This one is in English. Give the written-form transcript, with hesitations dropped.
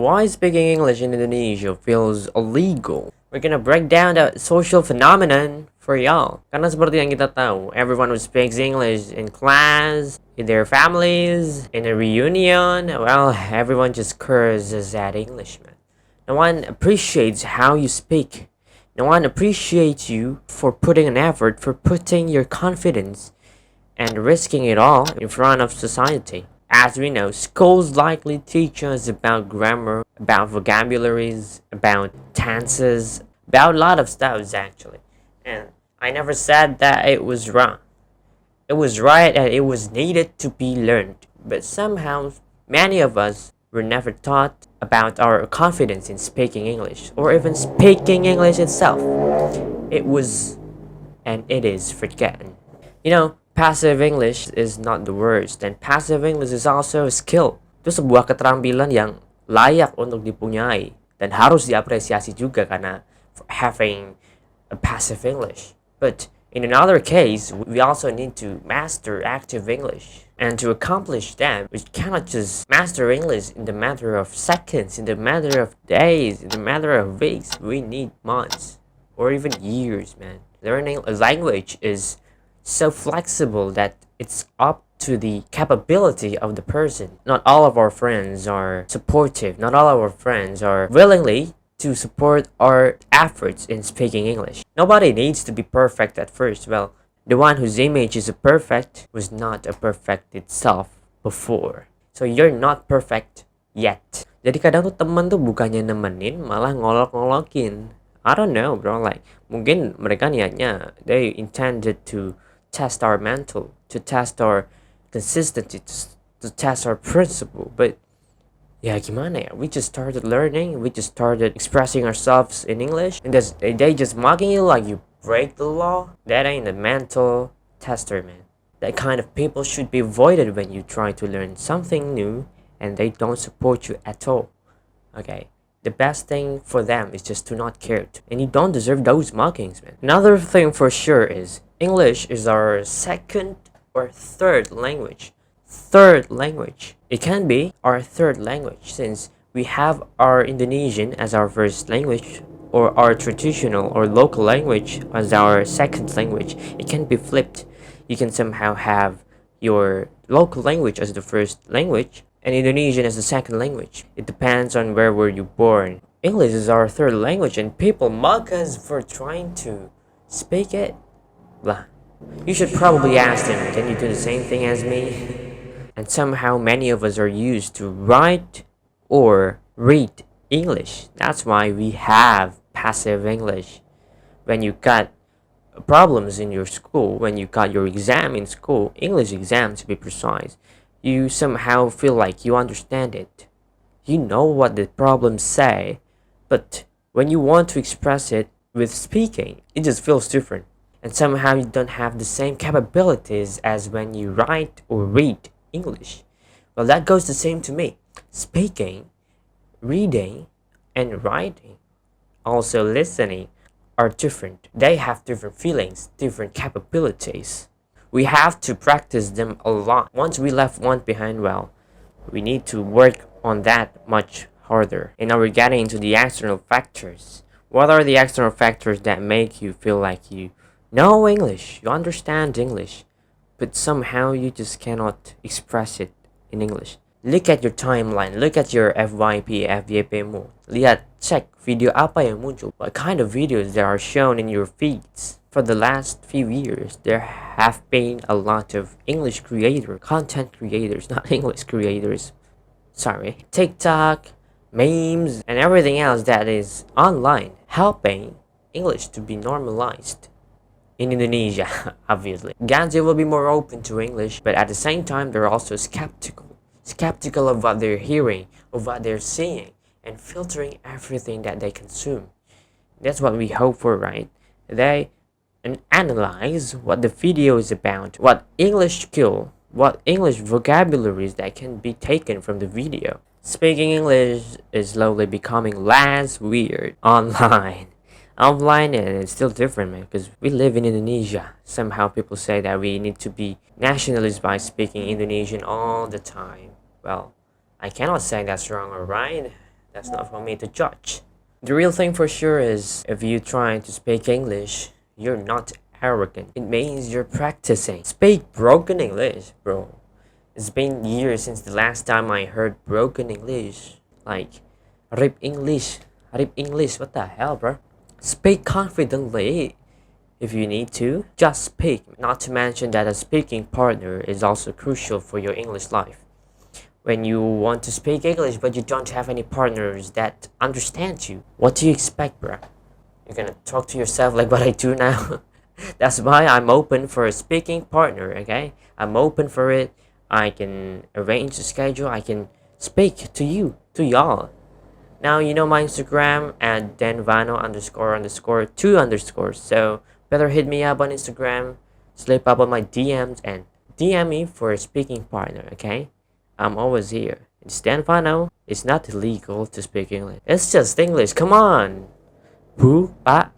Why speaking English in Indonesia feels illegal? We're gonna break down the social phenomenon for y'all. Karena seperti yang kita tahu, everyone who speaks English in class, in their families, in a reunion, well, everyone just curses at Englishmen. No one appreciates how you speak. No one appreciates you for putting an effort, for putting your confidence and risking it all in front of society. As we know, schools likely teach us about grammar, about vocabularies, about tenses, about a lot of stuff actually. And I never said that it was wrong. It was right and it was needed to be learned. But somehow, many of us were never taught about our confidence in speaking English or even speaking English itself. It was and it is forgotten. You know, passive English is not the worst, and passive English is also a skill. Itu sebuah keterampilan yang layak untuk dipunyai dan harus diapresiasi juga karena having a passive English. But in another case, we also need to master active English. And to accomplish that, we cannot just master English in the matter of seconds, in the matter of days, in the matter of weeks. We need months or even years, man. Learning a language is so flexible that it's up to the capability of the person. Not all of our friends are supportive. Not all of our friends are willingly to support our efforts in speaking English. Nobody needs to be perfect at first. Well, the one whose image is a perfect was not a perfect itself before. So you're not perfect yet. Jadi kadang tuh teman tuh bukannya nemenin, malah ngolok-ngolokin. I don't know, bro. Like, mungkin mereka niatnya, they intended to test our mental, to test our consistency, to test our principle. But yeah, gimana ya? We just started learning, we just started expressing ourselves in English, and they just mocking you like you break the law. That ain't a mental tester, man. That kind of people should be avoided when you try to learn something new and they don't support you at all. Okay? The best thing for them is just to not care. And you don't deserve those mockings, man. Another thing for sure is English is our second or third language. Third language. It can be our third language since we have our Indonesian as our first language or our traditional or local language as our second language. It can be flipped. You can somehow have your local language as the first language and Indonesian as the second language. It depends on where were you born. English is our third language and people mock us for trying to speak it. Blah. You should probably ask them, can you do the same thing as me? And somehow many of us are used to write or read English. That's why we have passive English. When you got problems in your school, when you got your exam in school, English exam to be precise, you somehow feel like you understand it. You know what the problems say, but when you want to express it with speaking, it just feels different. And somehow you don't have the same capabilities as when you write or read English. Well, that goes the same to me. Speaking, reading, and writing, also listening, are different. They have different feelings, different capabilities. We have to practice them a lot. Once we left one behind, well, we need to work on that much harder. And now we're getting into the external factors. What are the external factors that make you feel like you know English, you understand English, but somehow you just cannot express it in English? Look at your timeline, look at your FYP, FYP mo. Lihat, check video apa yang muncul. What kind of videos that are shown in your feeds. For the last few years, there have been a lot of English content creators, not English creators. Sorry. TikTok, memes, and everything else that is online, helping English to be normalized. In Indonesia, obviously. Ganzi will be more open to English, but at the same time, they're also skeptical. Skeptical of what they're hearing, of what they're seeing, and filtering everything that they consume. That's what we hope for, right? They analyze what the video is about, what English skill, what English vocabularies that can be taken from the video. Speaking English is slowly becoming less weird online. Offline, and it's still different, man, because we live in Indonesia. Somehow people say that we need to be nationalist by speaking Indonesian all the time. Well, I cannot say that's wrong or right. That's not for me to judge. The real thing for sure is if you try to speak English, you're not arrogant. It means you're practicing. Speak broken English, bro. It's been years since the last time I heard broken English. Like, rip English. Rip English, what the hell, bro? Speak confidently. If you need to, just speak. Not to mention that a speaking partner is also crucial for your English life. When you want to speak English but you don't have any partners that understand you, what do you expect, bro? You're gonna talk to yourself like what I do now? That's why I'm open for a speaking partner, okay? I'm open for it. I can arrange a schedule. I can speak to you, to y'all. Now you know my Instagram at denvano underscore underscore two underscores. So better hit me up on Instagram, slip up on my DMs, and DM me for a speaking partner. Okay, I'm always here. It's Denvano. It's not illegal to speak English. It's just English. Come on, boo, ba.